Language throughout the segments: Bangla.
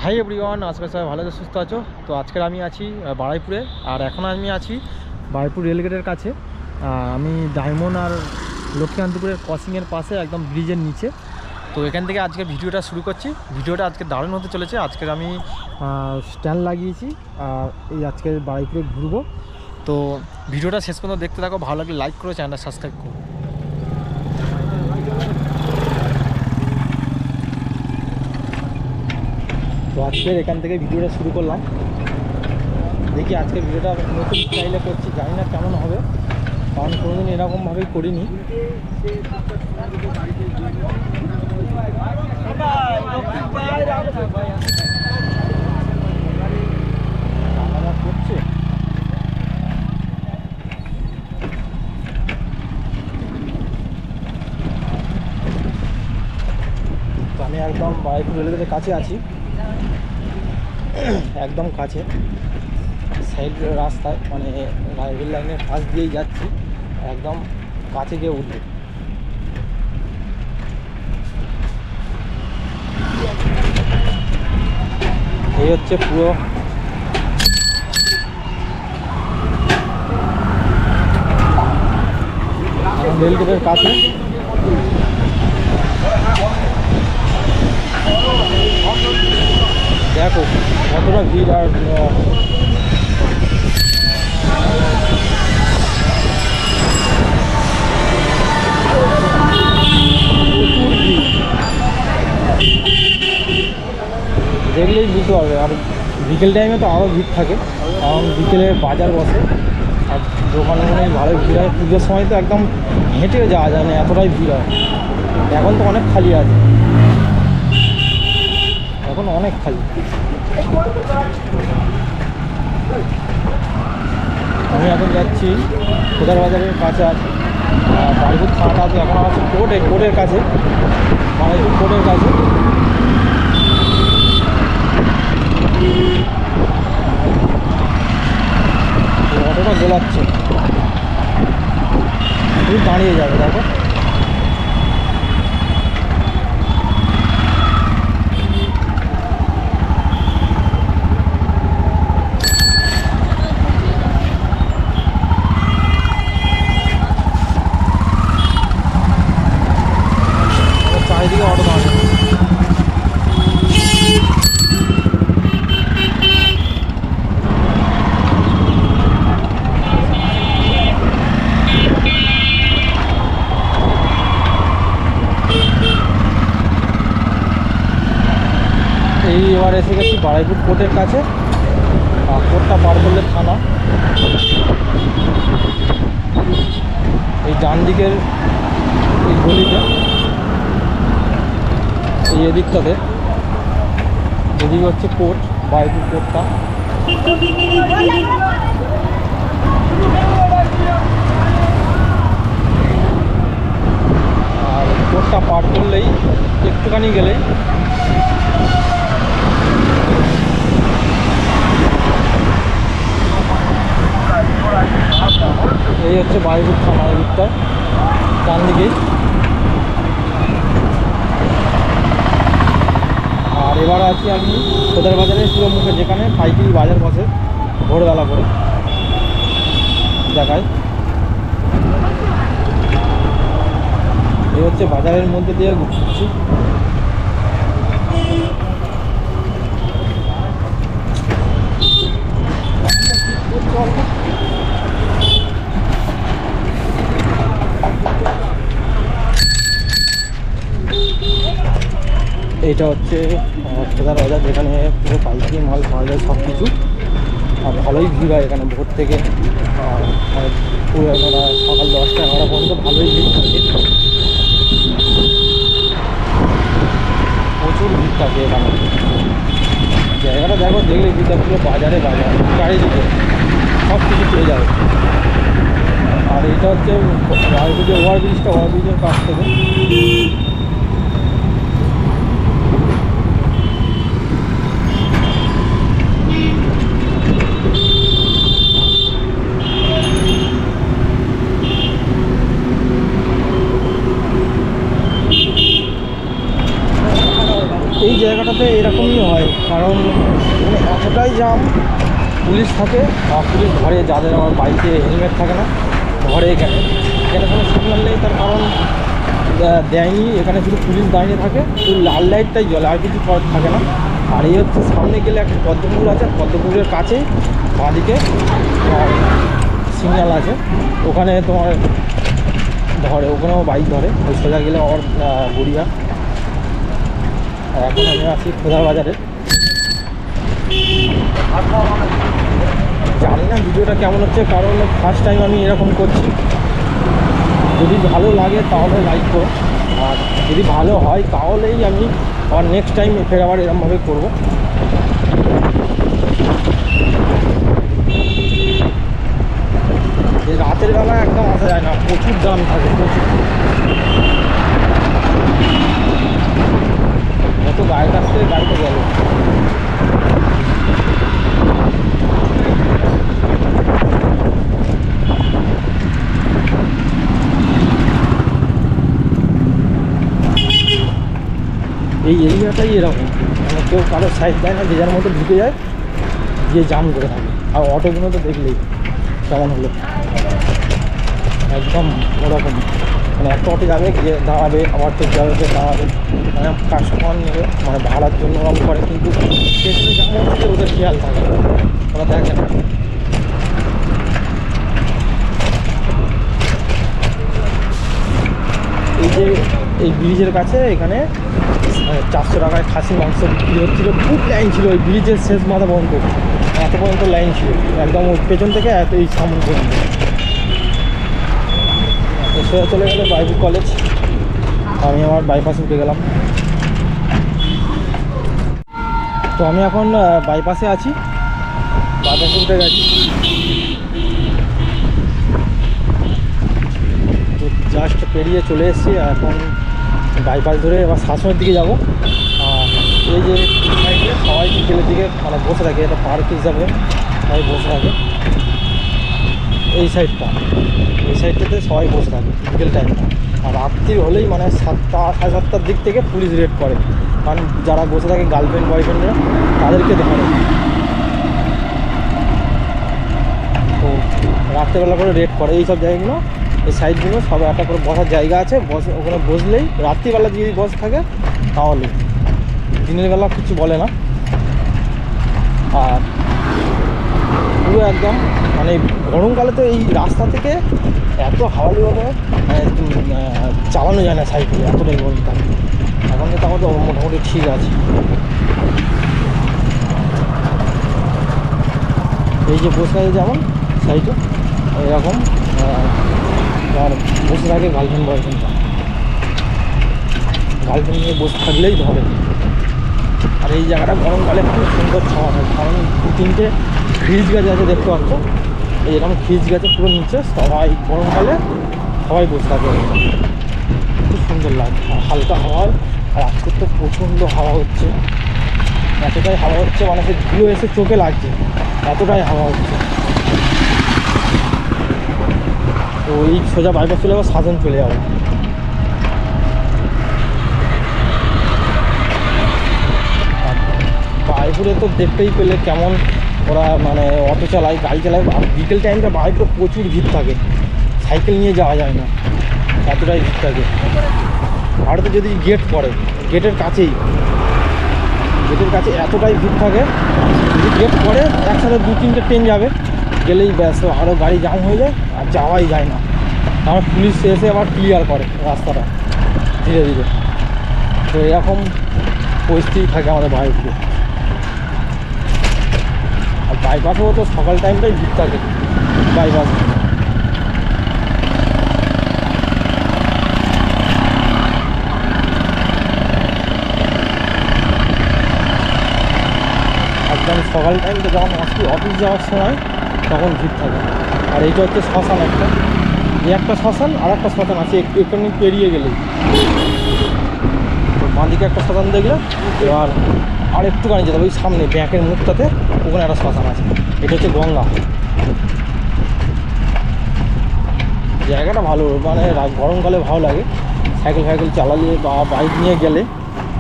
হাই এভরিওয়ান, আজকে সবাই ভালো সুস্থ আছো। তো আজকে আমি আছি বারুইপুরে, আর এখন আমি আছি বারুইপুর রেলগেটের কাছে। আমি ডায়মন্ড আর লক্ষ্মীকান্তপুরের ক্রসিংয়ের পাশে একদম ব্রিজের নিচে। তো এখান থেকে আজকে ভিডিওটা শুরু করছি। ভিডিওটা আজকে দারুণ হতে চলেছে। আজকে আমি স্ট্যান্ড লাগিয়েছি আর এই আজকে বারুইপুরে ঘুরবো। তো ভিডিওটা শেষ পর্যন্ত দেখতে থাকো, ভালো লাগলে লাইক করো, চ্যানেলটা সাবস্ক্রাইব করো। তো আজকের এখান থেকে ভিডিওটা শুরু করলাম। দেখি আজকে ভিডিওটা নতুন স্টাইলে করছি, জানি না কেমন হবে, কারণ কোনোদিন এরকমভাবেই করিনি। করছে তো আমি একদম বারুইপুর রেলগেটের কাছে আছি, একদম কাছে সাইড রাস্তায়, মানে রেল লাইনের পাশ দিয়েই যাচ্ছি, একদম কাছে গিয়ে উঠবে। এই হচ্ছে পুরো রেলগেটের কাছে। দেখো কতটা ভিড়, আর দেখলেই বুঝতে পারবে। আর বিকেল টাইমে তো আরও ভিড় থাকে, কারণ বিকেলে বাজার বসে আর দোকানে ভালোই ভিড় হয়। পুজোর সময় তো একদম হেঁটেও যাওয়া যায় না, এতটাই ভিড় হয়। এখন তো অনেক খালি আছে, এখন অনেক খালি। আমি এখন যাচ্ছি খোদার বাজারের কাছে আছি। বারুইপুর থানাটা আছে, এখন আছে কোর্টের কাছে, বারুইপুর কোর্টের কাছে। অটোটা গোলাচ্ছে, শুধু দাঁড়িয়ে যাবে। দেখো চারিদিকে অটো দাঁড়ানো। এবার এসে গেছি বারুইপুর কোর্টের কাছে। কোর্টটা পার করলে থানা। এই ডান দিকের এই গলিতে, এই এদিকটাতে, এদিকে হচ্ছে কোর্ট, বারুইপুর কোর্টটা। আর কোর্টটা পার করলেই একটুখানি গেলেই এই হচ্ছে বারুইপুর থানা, এদিকটা ডান দিকেই। আর এবার আছি আমি খোদার বাজারের পুরো মুখে, যেখানে পাইকারি বাজার বসে ভোরবেলা করে দেখায়। এই হচ্ছে বাজারের মধ্যে দিয়ে ঘুরছি। এইটা হচ্ছে খোদার বাজার, যেখানে পুরো পাইকারি মাল পাওয়া যায় সব কিছু। আর ভালোই ভিড় হয় এখানে ভোর থেকে পুরো সকাল 10টা-11টা পর্যন্ত ভালোই ভিড় থাকে, প্রচুর ভিড় থাকে এখানে। জায়গাটা দেখো, দেখলে ভিড়টা পুরো বাজারে বাজার, চারিদিকে সব কিছু পেয়ে যাবে। আর এটা হচ্ছে বারুইপুর যে ওভারব্রিজটা, ওভারব্রিজের কাছ থেকে এই জায়গাটা কলকাতাতে এরকমই হয়, কারণ মানে এতটাই জাম, পুলিশ থাকে আর পুলিশ ধরে, যাদের আমার বাইকে হেলমেট থাকে না ধরে। এখানে এখানে কোনো সিগন্যাল নেই, তার কারণ দেয়নি, এখানে শুধু পুলিশ দাঁড়িয়ে থাকে, শুধু লাল লাইটটাই জ্বলে, আর কিছু থাকে না। আর এই হচ্ছে সামনে গেলে একটা পদ্মপুকুর আছে, পদ্মপুকুরের কাছেই বাঁদিকে সিগন্যাল আছে, ওখানে তোমার ধরে, ওখানেও বাইক ধরে, ওই সোজা গেলে ওর গড়িয়া। আর এখন আমি আছি খোদার বাজারে। জানি না ভিডিওটা কেমন হচ্ছে, কারণ ফার্স্ট টাইম আমি এরকম করছি। যদি ভালো লাগে তাহলে লাইক করো, আর যদি ভালো হয় তাহলেই আমি আবার নেক্সট টাইম ফের আবার এরকমভাবে করবো। এই রাতের বেলা একদম আসা যায় না, প্রচুর দাম থাকে, প্রচুর। যত গায়ের কাছ থেকে গাড়িতে গেল। এই এরিয়াটাই এরকম, মানে কেউ কারোর সাইড দেয় না, যে যার মতো ঢুকে যায়, গিয়ে জাম করে থাকে। আর অটোগুলো তো দেখলেই কেমন হলো, একদম ওরকম, মানে একটা অটো যাবে, গিয়ে দাঁড়াবে, আবার ঠিক যাবে, দাঁড়াবে, মানে কাস্টমার নেবে, মানে ভাড়ার জন্য রং করে, কিন্তু পেছনে জাম হচ্ছে ওদের খেয়াল থাকে, ওরা দেখে না। এই যে এই ব্রিজের কাছে এখানে 400 টাকায় খাসি মাংস বিক্রি হচ্ছিলো, খুব লাইন ছিল ওই ব্রিজের শেষ মাথা পর্যন্ত, এত পর্যন্ত লাইন ছিল, একদম পেছন থেকে এত এই সামন পর্যন্ত। সোজা চলে গেলে বাইপুর কলেজ, আমি আমার বাইপাসে উঠে গেলাম। তো আমি এখন বাইপাসে আছি, বাইপাসে উঠে গেছি। তো জাস্ট পেরিয়ে চলে এসেছি, এখন বাইপাস ধরে এবার শাসনের দিকে যাব। আর এই যে সাইডে সবাই বিকেলের দিকে মানে বসে থাকে, এটা পার্ক হিসাবে সবাই বসে থাকে। এই সাইডটাতে সবাই বসে থাকে বিকেল টাইমটা। আর রাত্রি হলেই মানে 7টা 7:30টার দিক থেকে পুলিশ রেড করে, মানে যারা বসে থাকে গার্লফ্রেন্ড বয়ফ্রেন্ডরা তাদেরকে ধরে। তো রাত্রেবেলা করে রেড করে এই সব জায়গাগুলো, এই সাইডগুলো সব একটা করে বসার জায়গা আছে, ওখানে বসলেই রাত্রিবেলা যদি বসে থাকে তাহলে, দিনের বেলা কিছু বলে না। আর পুরো একদম মানে গরমকালে তো এই রাস্তা থেকে এত হাওয়ালিভাবে মানে চালানো যায় না সাইকেলে, এতটাই গরমকাল। এখন তো আমাদের মোটামুটি ঠিক আছে। এই যে বসে আছে যেমন সাইডে এরকম, আর বসে থাকে গার্লফ্রেন্ড বয়ফ্রেন্ডটা, গার্লফ্রেন্ড নিয়ে বসে থাকলেই ধরে। আর এই জায়গাটা গরমকালে খুব সুন্দর ছাওয়া হয়, কারণ 2-3টে খিরিজ গাছ আছে দেখতে পাচ্ছ, এইরকম খিরিজ গাছে পুরো নিচে সবাই গরমকালে সবাই বসে থাকে, খুব সুন্দর লাগে। আর হালকা হাওয়া, আর আজকে তো প্রচণ্ড হাওয়া হচ্ছে, এতটাই হাওয়া হচ্ছে মানে সে ধুলো এসে চোখে লাগছে, এতটাই হাওয়া হচ্ছে। তো এই সোজা বাইপাস চলে যাবো, সাধন চলে যাবো। বাইপুরে তো দেখতেই পেলে কেমন ওরা মানে অটো চালায়, গাড়ি চালায়। আর বিকেল টাইমটা বাইপুরে প্রচুর ভিড় থাকে, সাইকেল নিয়ে যাওয়া যায় না, এতটাই ভিড় থাকে। আর তো যদি গেট পড়ে, গেটের কাছে এতটাই ভিড় থাকে, যদি গেট পড়ে একসাথে 2-3টে ট্রেন যাবে, গেলেই ব্যাস আরও গাড়ি জাম হয়ে যায়, আর যাওয়াই যায় না। আমার পুলিশ এসে আবার ক্লিয়ার করে রাস্তাটা ধীরে ধীরে। তো এরকম পরিস্থিতি থাকে আমাদের বাইপুরে। আর বাইপাসেও তো সকাল টাইমটাই ভিড় থাকে বাইপাস। একদম সকাল টাইমটা যখন আসছি অফিস যাওয়ার সময় তখন ভিড় থাকে। আর এইটা হচ্ছে শ্মশান, একটা শ্মশান, আর একটা শ্মশান আছে এখানে পেরিয়ে গেলেই। তো বাঁদিকে একটা শ্মশান দেখলে, এবার আর একটুখানি যেতে হবে, ওই সামনে ব্যাংকের মুখটাতে ওখানে একটা শ্মশান আছে, এটা হচ্ছে গঙ্গা। জায়গাটা ভালো, মানে গরমকালে ভালো লাগে, সাইকেল চালালে বা বাইক নিয়ে গেলে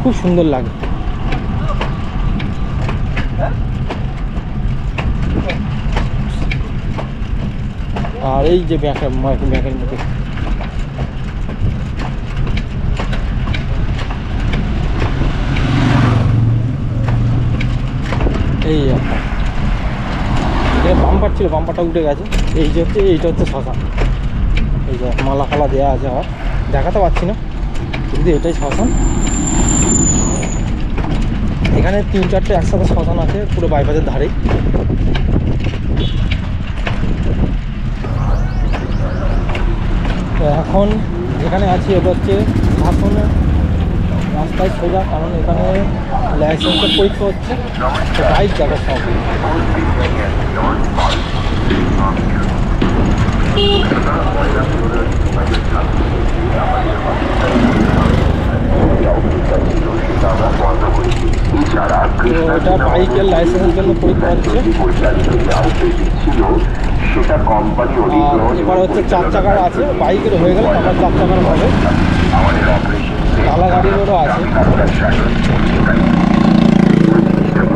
খুব সুন্দর লাগে। আর এই যে ব্যাকের মুখে এই একটা এটা বাম্পার ছিল, বাম্পারটা উঠে গেছে। এইটা হচ্ছে শ্মশান। এই যে মালা ফালা দেওয়া আছে, আবার দেখাতে পারছি না, কিন্তু এটাই শ্মশান। এখানে 3-4টে একসাথে শ্মশান আছে পুরো বাইপাসের ধারেই। তো এখন যেখানে আছি এটা হচ্ছে শাসন রাস্তায় সোজা, কারণ এখানে লাইসেন্সের পরীক্ষা হচ্ছে। তো বাইক দেখা সব এটা বাইকের লাইসেন্সের জন্য পরীক্ষা হচ্ছে। এবার হচ্ছে 4 চাকার আছে, বাইকের হয়ে গেলে আমার 4 চাকার হবে, টালা গাড়িরও আছে।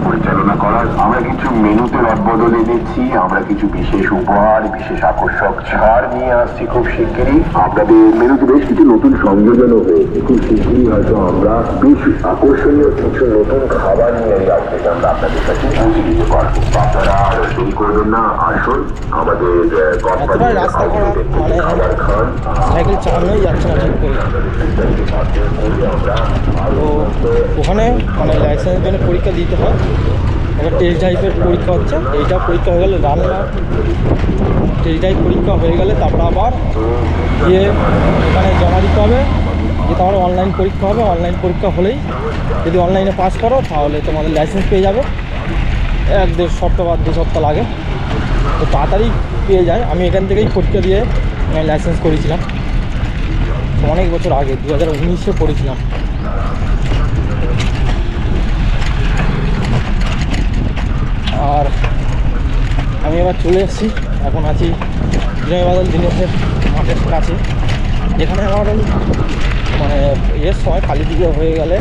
পরিচালনা করার আমরা কিছু মেনুতে রদবদল এনেছি, আমরা কিছু বিশেষ উপহার, বিশেষ আকর্ষক ছাড় নিয়ে আসছি খুব শিগগিরই। আপনাদের মেনুতে বেশ কিছু নতুন সংযোজনও হয়েছে, খুব শিগগিরই হয়তো আমরা বেশ আকর্ষণীয় কিছু নতুন খাবার নিয়ে এই আউটলেট আমরা আপনাদের কাছে পৌঁছে দিতে পারবো। আপনারা আর দেরি করবেন না, আসুন আমাদের রাস্তা করা মানে খাবার খান। সাইকেল চালানোই যাচ্ছে না ঠিক করে। তো ওখানে মানে লাইসেন্সের জন্য পরীক্ষা দিতে হয়। এবার টেস্ট ড্রাইভের পরীক্ষা হচ্ছে, এইটা পরীক্ষা হয়ে গেলে রান্না টেস্ট ড্রাইভ পরীক্ষা হয়ে গেলে তারপর আবার গিয়ে ওখানে জমা দিতে হবে, যে তারপরে অনলাইন পরীক্ষা হবে। অনলাইন পরীক্ষা হলেই যদি অনলাইনে পাস করো তাহলে তোমাদের লাইসেন্স পেয়ে যাবে। 1-1.5 সপ্তাহ বা 2 সপ্তাহ লাগে, তো তাড়াতাড়ি পেয়ে যায়। আমি এখান থেকেই পরীক্ষা দিয়ে লাইসেন্স করেছিলাম অনেক বছর আগে, 2019-এ করেছিলাম। আর আমি এবার চলে এসেছি, এখন আছি বিনয়বাদল দিনেশের মাঠের কাছে। এখানে আমার মানে এর সময় কালী পুজো হয়ে গেলে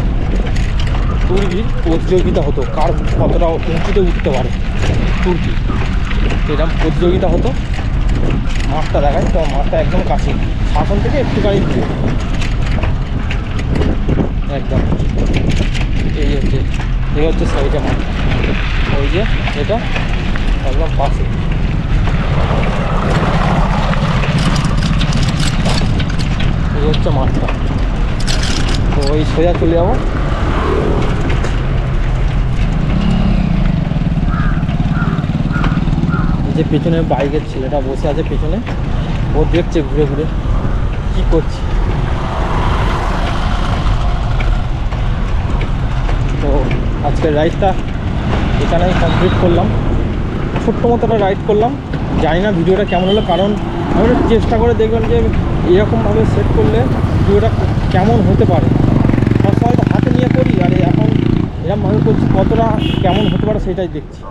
তুর্কির প্রতিযোগিতা হতো, কার কতটা উঁচুতে উঠতে পারে তুর্কি, এরকম প্রতিযোগিতা হতো। মাঠটা দেখায়, তো মাঠটা একদম কাছে, শাসন থেকে একটুখানি দূরে একদম। এই হচ্ছে সাইডে মাঠ, ওই যে এটা একদম পাশে। এই হচ্ছে মাঠটা, তো ওই সোজা চলে যাবো। যে পেছনে বাইকের ছেলেটা বসে আছে পেছনে, ও দেখছে ঘুরে ঘুরে কি করছি। তো আজকের রাইডটা এখানেই কমপ্লিট করলাম, ছোট্ট মতো একটা রাইড করলাম। জানি না ভিডিওটা কেমন হলো, কারণ আমি চেষ্টা করে দেখবেন যে এরকমভাবে সেট করলে ভিডিওটা কেমন হতে পারে। সবসময় তো হাতে নিয়ে করি, আর এখন এরকমভাবে করছি কতটা কেমন হতে পারে সেটাই দেখছি।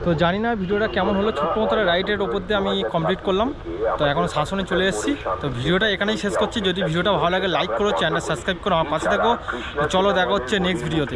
তো জানি না ভিডিওটা কেমন হলো, ছোট্ট মতো রাইডের ওপর দিয়ে আমি কমপ্লিট করলাম। তো এখন শাসনে চলে এসেছি। তো ভিডিওটা এখানেই শেষ করছি। যদি ভিডিওটা ভালো লাগে লাইক করো, চ্যানেলটা সাবস্ক্রাইব করো, আমার পাশে থাকো। চলো দেখা হচ্ছে নেক্সট ভিডিওতে।